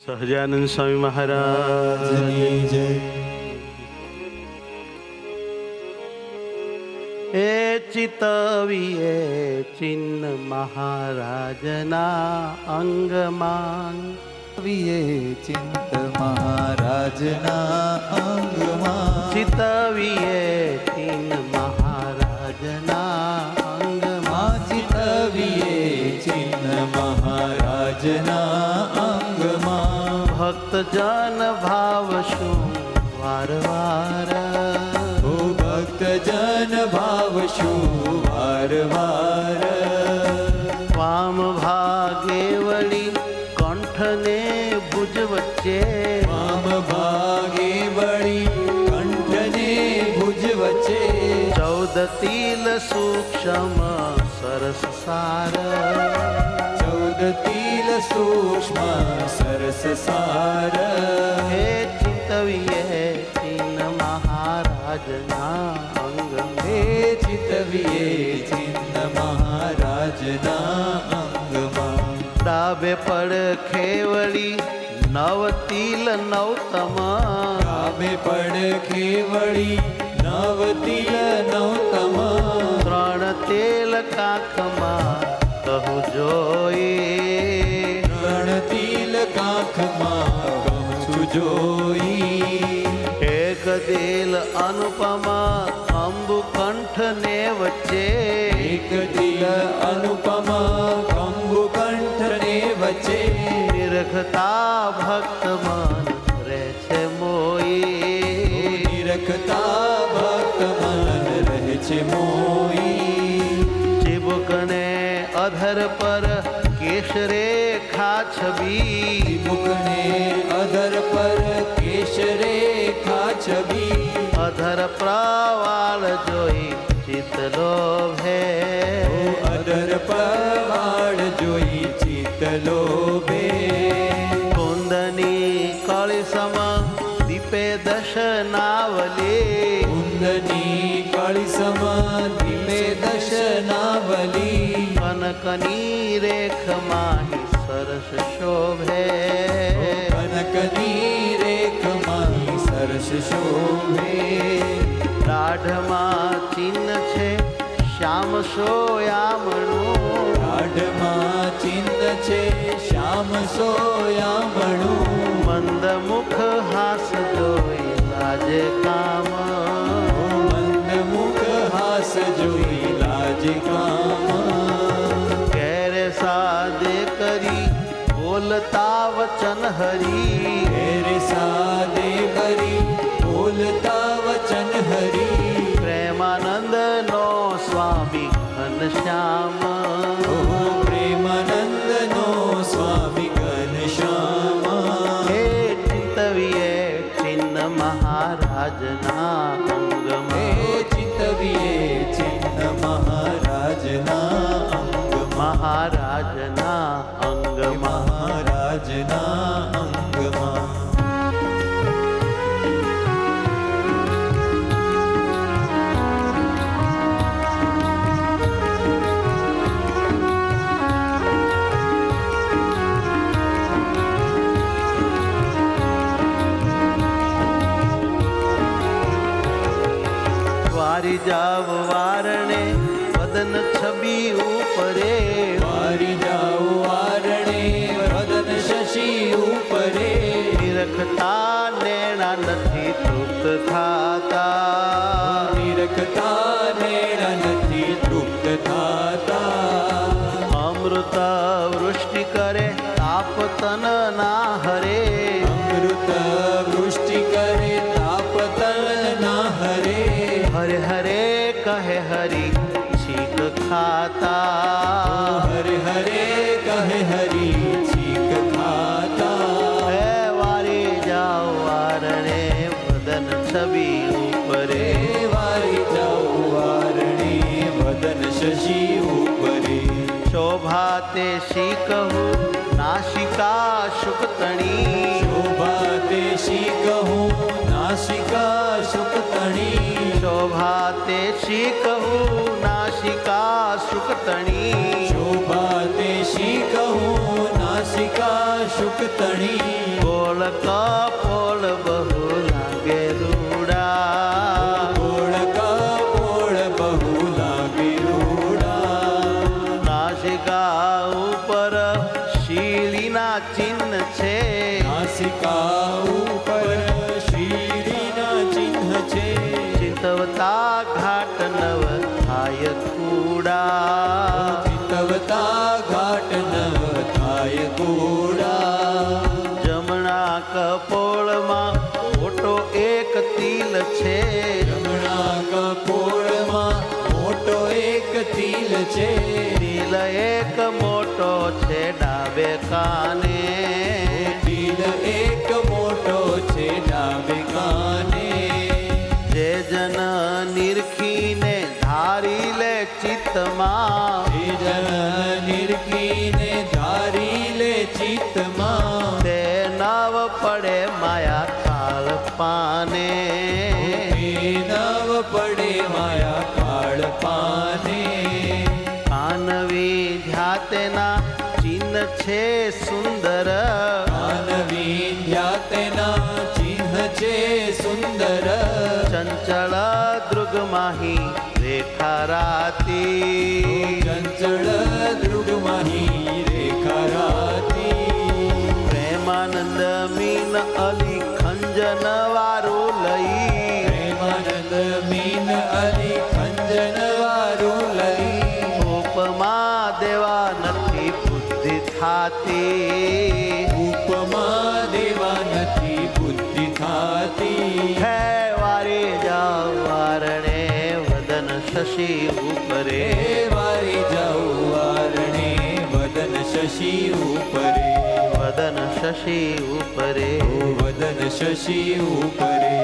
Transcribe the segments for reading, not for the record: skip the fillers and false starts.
સહજાનંદ સ્વામી મહારાજની જય. એ ચિતવીએ ચિન્ન મહારાજના અંગમાં, ચિંત મહારાજના અંગમાં, ચિતવીએ ચિન્ન મહારાજના અંગમાં, ચિતવીએ ચિન્ન મહારાજના અંગમાં. ભક્તજન ભાવ શું વારવાર, ઓ ભક્તજન ભાવ શું વારવાર. વામ ભાગે વળી કંઠને ભુજ વચ્ચે, વામ ભાગે વળી કંઠને ભુજ વચ્ચે, 14 તિલ સૂક્ષ્મ સરસ સાર, 14 તિલ સૂક્ષ્મ સરસ સાર. હે ચિતવીએ ચિન્ન મહારાજના અંગમાં, હે ચિતવીએ ચિન્ન મહારાજના અંગમાં. ડાબે પડખે વળી 9 તિલ નવતમ, ડાબે પડખે વળી 9 તિલ નવતમ, 3 તેલ કાખમાં કહું જોઈ, 3 તિલ કાખમાં કહું છું જોઈ. 1 તેલ અનુપમા અંબુ કંઠને વચ્ચે, 1 તિલ અનુપમા કંબુ કંઠને વચ્ચે, નિરખતા ભક્ત મન રહે છે મોઈ, નિરખતા ભક્ત મન રહે છે મોઈ. ચિબુકને અધર પર કેશરેખા છબી, મુખને અધર પર કેશરેખા છબી, અધર પ્રવાળ જોઈ ચિત્ત લોભે, અધર પ્રવાળ જોઈ ચિત્ત લોભે. કુંદની કળી સમ દીપે દશનાવલી, કુંદની કળી સમ દીપે દશનાવલી, કનકની રેખ માહી સરસ શોભે, કનકની રેખ માહી સરસ શોભે. દાઢમાં ચિહ્ન છે શ્યામ સોયામણું, દાઢમાં ચિહ્ન છે શ્યામ સોયામણું, મંદ મુખ હાસ જોઈ લાજે કામ, મંદ મુખ હાસ જોઈ લાજ કામ. ઘેરે સાદે કરી બોલતા વચન હરી, ઘેરે સાદે કરી બોલતા વચન હરી, પ્રેમાનંદ નો સ્વામી ઘનશ્યામ, ઓ પ્રેમાનંદ નો સ્વામી ઘનશ્યામ. હે ચિતવીએ ચિન્ન મહારાજના અંગમાં, હે ચિતવીએ ચિન્ન મહારાજના અંગમાં, મહારાજના અંગમાં. મહારાજના અંગમાં. વારી જાવ વારણે વદન છબી ઉપરે, વારી જાઓ વારણે વદન શશી ઉપરે, નિરખતા નેણા નથી તૃપ્ત થાતા, નિરખતા નેણા નથી તૃપ્ત થાતા. અમૃત વૃષ્ટિ કરે તાપ તન ના હરે, અમૃત વૃષ્ટિ કરે તાપ તન ના હરે, હરે હરે કહે હરી છીક ખાતા, હરે હરે કહે હરી છીક ખાતા. હે વારી જાઓ વારણે વદન છબી ઉપરે, વારી જાઓ વારણે વદન શશી ઉપરે, શોભા તે શી કહું નાસિકા શુકતણી, શોભા તે શી કહું નાસિકા શુકતણી, શોભા તે શી કહું નાસિકા શુકતણી, શોભા તે શી કહું નાસિકા શુક તણી કપોળ બહુ લાગે રૂડા ગોળ કપોળ બહુ લાગે રૂડા નાસિકા ઉપર શીલીના ચિહ્ન છે નાસિકા ઉપર શીરીના ચિહ્ન છે ચિતવતા ઘાટ નવ થાય કુડા ચિતવતા ઘાટ નવ થાય કુડા જમણા કપોળમાં મોટો એક તિલ છે જમણા કપોળમાં મોટો એક તિલ છે તિલ એક મોટો છે ડાબે કાને તિલ એક મોટો છે ડાબે કાને જે જન નિરખીને ધારી લે ચિત્તમાં એ જન નિરખીને ધારી લે ચિત્તમાં તે નવ પડે માયા કાળ પાને એ નવ પડે માયા કાળ પાને કાનવી ધ્યાતેના ચિહ્ન છે સુંદર માનવી યાતના ચિહ્ન છે સુંદર ચંચળ દૃગમાહી રેખા રાતી ચંચળ દૃઢમહી રેખા રાતી પ્રેમાનંદ મીન અલી ખંજન વારું લઈ પ્રેમાનંદ મીન અલી ખંજન વારું લઈ ઉપમા દેવા નથી બુદ્ધિ થાતી ઉપમા દેવા નથી બુદ્ધિ થાતી હે વારી જાઓ વારણે વદન શશી ઉપરે વારી જાઉં વારણે વદન શશી ઉપરે વદન શશી ઉપરે વદન શશી ઉપરે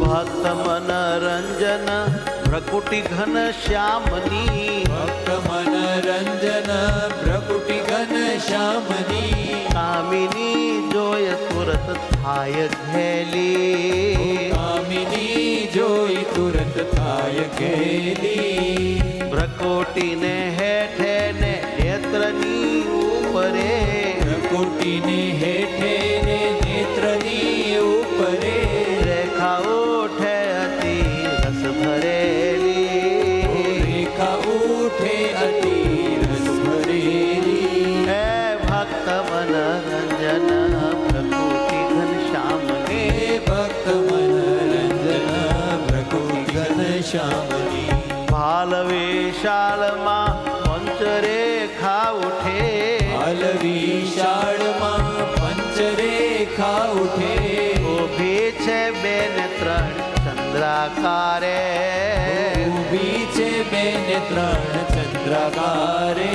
ભક્ત મનરંજન ભ્રકુટી ઘન શ્યામની ભક્ત મનરંજન પ્રકૃતિ ઘન શ્યામની કામિની જોય તુરત થાય ઘેલી કામિની જોઈ તુરત થાય ગેલી ભ્રકોટીને હેઠે ને નેત્રની ઉપરે પ્રકૃતિને હેઠે ને નેત્રની ઉપરે રેખા ઉઠે અતિ રસ ભરેલી રેખા ઉઠે અતિ રસ ભરેલી હે ભક્ત મનરંજન પ્રકૃતિ ઘનશ્યામની હે ભક્ત મનરંજન પ્રકૃતિ ઘન શ્યામની ભાલ વિશાળમાં પંચરેખા ઉઠે હાલ વિશાળમાં પંચરેખા ઉઠે ઊભી છે બે ને ત્રણ ચંદ્રાકારે ઊભી છે બે ને ત્રણ ચંદ્રકારે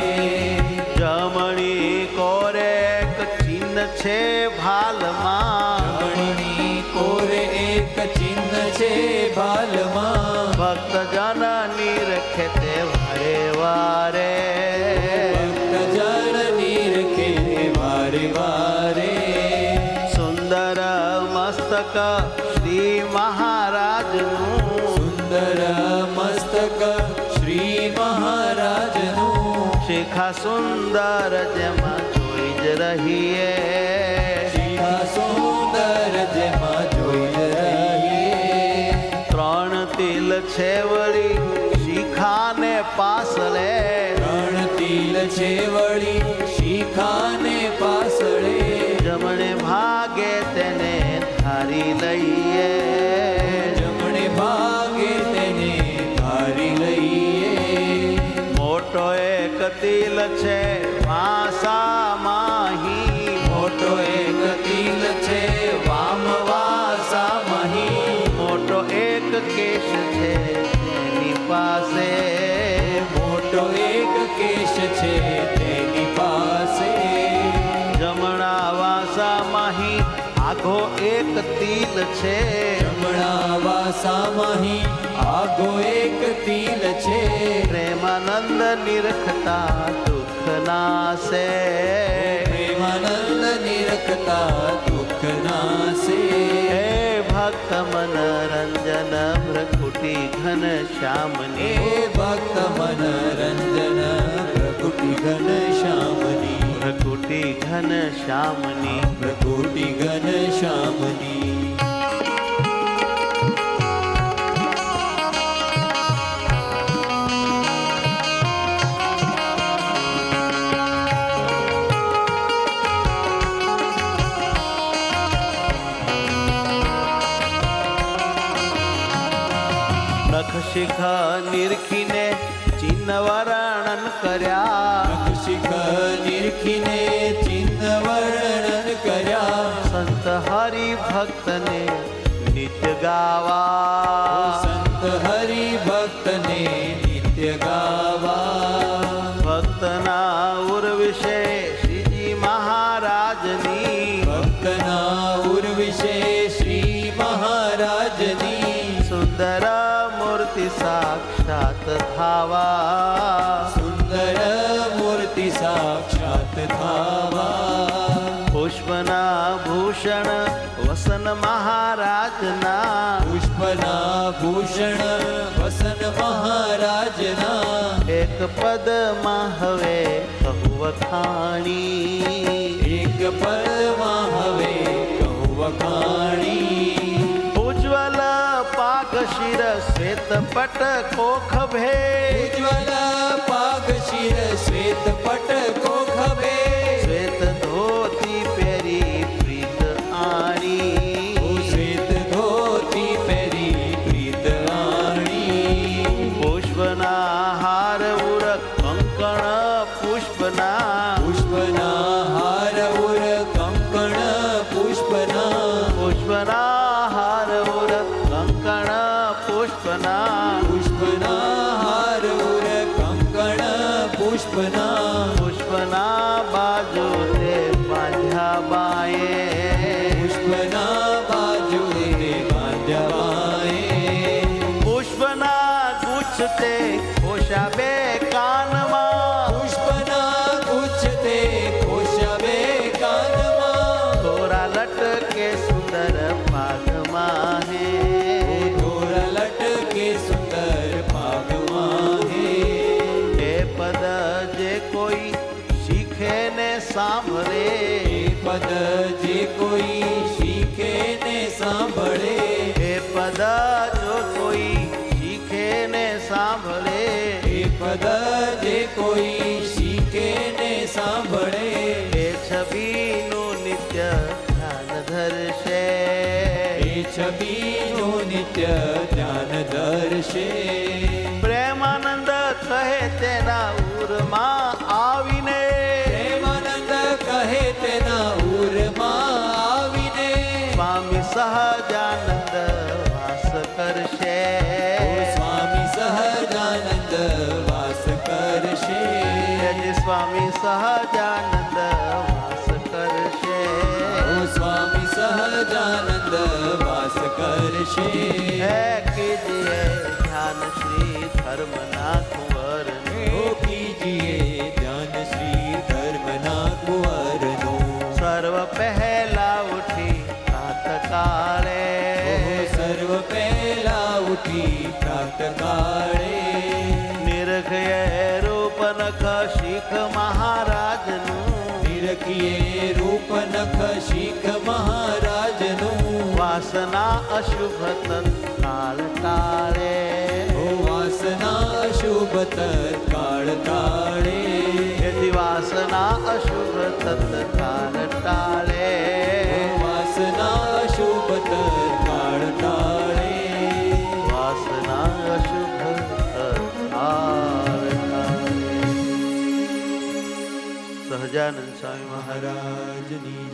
જમણી કોરે એક ચિહ્ન છે ભાલમાં રમણી કોરે એક ચિહ્ન છે ભાલમાં ભક્ત જન નિરખે તે વારે વારે ભક્ત જન નિરખે વારે વારે સુંદર મસ્તક શ્રી મહારાજનું સુંદર મસ્તક શ્રી મહારાજનું શિખા સુંદર જેમાં જોઈ જ રહીએ શિખા સુંદર જેમાં જોઈ રહીએ ત્રણ તિલ છે વળી શિખાને પાસલે ત્રણ તિલ છે વળી શિખાને પાસળે જમણે ભાગે તેને ધારી લઈએ જમણે ભાગે તેને ધારી લઈએ મોટો એક તિલ છે વાસા માહી મોટો એક તિલ છે વામવાસા મહી મોટો એક કેશ છે તેની પાસે મોટો એક કેશ છે તેની પાસે જમણા વાસા માહી આઘો એક તિલ છે જમણા વાસામહી આગો એક તિલ છે પ્રેમાનંદ નિરખતા દુઃખ નાશે સદા દુઃખ નાશે. હે ભક્ત મનરંજન ભ્રકુટી ઘન હે શ્યામની ભક્ત મનરંજન પ્રકૃતિ ઘન શ્યામની. ભ્રકુટી ઘન શ્યામની પ્રકૃતિ ઘન શ્યામની. નખ શિખ નિરખીને ચિહ્ન વર્ણન કર્યા. શિખ નિરખીને ચિહ્ન વર્ણન કર્યા. સંત હરિ ભક્તને નિત્ય ગાવા. સંત હરિ ભક્તને નિત્ય ગાવા. ભક્તના ઉર વિશે શ્રીજી મહારાજની ભક્તના ઉર વિશે શ્રી મહારાજની સુંદર મૂર્તિ સાક્ષાત થાવા. સુંદર મૂર્તિ સાક્ષાત થાવા. પુષ્પના ભૂષણ વસન મહારાજના પુષ્પના ભૂષણ વસન મહારાજના એક પદમાં હવે કહું વખાણી. એક પદમાં હવે કહું વખાણી. ઉજ્જવલ પાગ શિર શ્વેત પટ કોખ ભે ઉજ્જવલ પાગ શિર શ્વેત પટ કોખભે. શ્વેત ધોતી પહેરી પ્રીત આણી. શ્વેત ધોતી પહેરી પ્રીત આણી. પુષ્પના હાર ઉર કંકણ પુષ્પના પુષ્પના હાર ઉર કંકણ પુષ્પના. પુષ્પના હાર ઉર કંકણ પુષ્પના પુષ્પના હાર ઉર કંકણ પુષ્પના. પુષ્પના બાજુ તે બાંધ્યા બાએ. પુષ્પના બાજુએ બાંધ્યા બાએ. પુષ્પના ગુચ્છ તે ખોશા બે કાનમાં. પુષ્પના ગુચ્છ તે ખોશા બે કાનમાં. તોરા લટકે સુંદર પાઘમાં હે. ઢોરા લટકે સુંદર ભાગમાં હે. એ પદ જે કોઈ શીખે ને સાંભળે. એ પદ જે કોઈ શીખે ને સાંભળે. એ પદ જો કોઈ શીખે ને સાંભળે. એ પદ જે કોઈ શીખે ને સાંભળે. એ છબીનું નિત્ય ધ્યાન ધરશે. એ છબીનું નિત્ય ધ્યાન ધરશે. પ્રેમાનંદ કહે તેના ઉરમાં આવીને. પ્રેમાનંદ કહે તેના ઉરમાં આવીને. સ્વામી સહજાનંદ વાસ કરશે. સ્વામી સહજાનંદ વાસ કરશે. યજ્ઞ સ્વામી સહજાનંદ વાસ કરશે. સ્વામી સહજાનંદ વાસ કરશે. હે કીજીએ ધ્યાન શ્રી ધર્મના કુંવરનું. કીજીએ ધ્યાન શ્રી ધર્મના કુંવરનું. સર્વ પહેલા ઉઠી પ્રાતકાળે. સર્વ પહેલા ઉઠી પ્રાત કાળે. નિરખયે રૂપ નખ શીખ મહારાજનું. નિરખીએ રૂપ નખ શીખ મહારાજનું. વાસના અશુભ તત્કાળ ટાળે. વાસના અશુભ તત્કાળ ટાળે. યદિ વાસના અશુભ તત્કાળ ટાળે. વાસના અશુભ તત્કાળ ટાળે. વાસના અશુભ તત્કાળ ટાળે. સહજાનંદ સ્વામી મહારાજ મહારાજની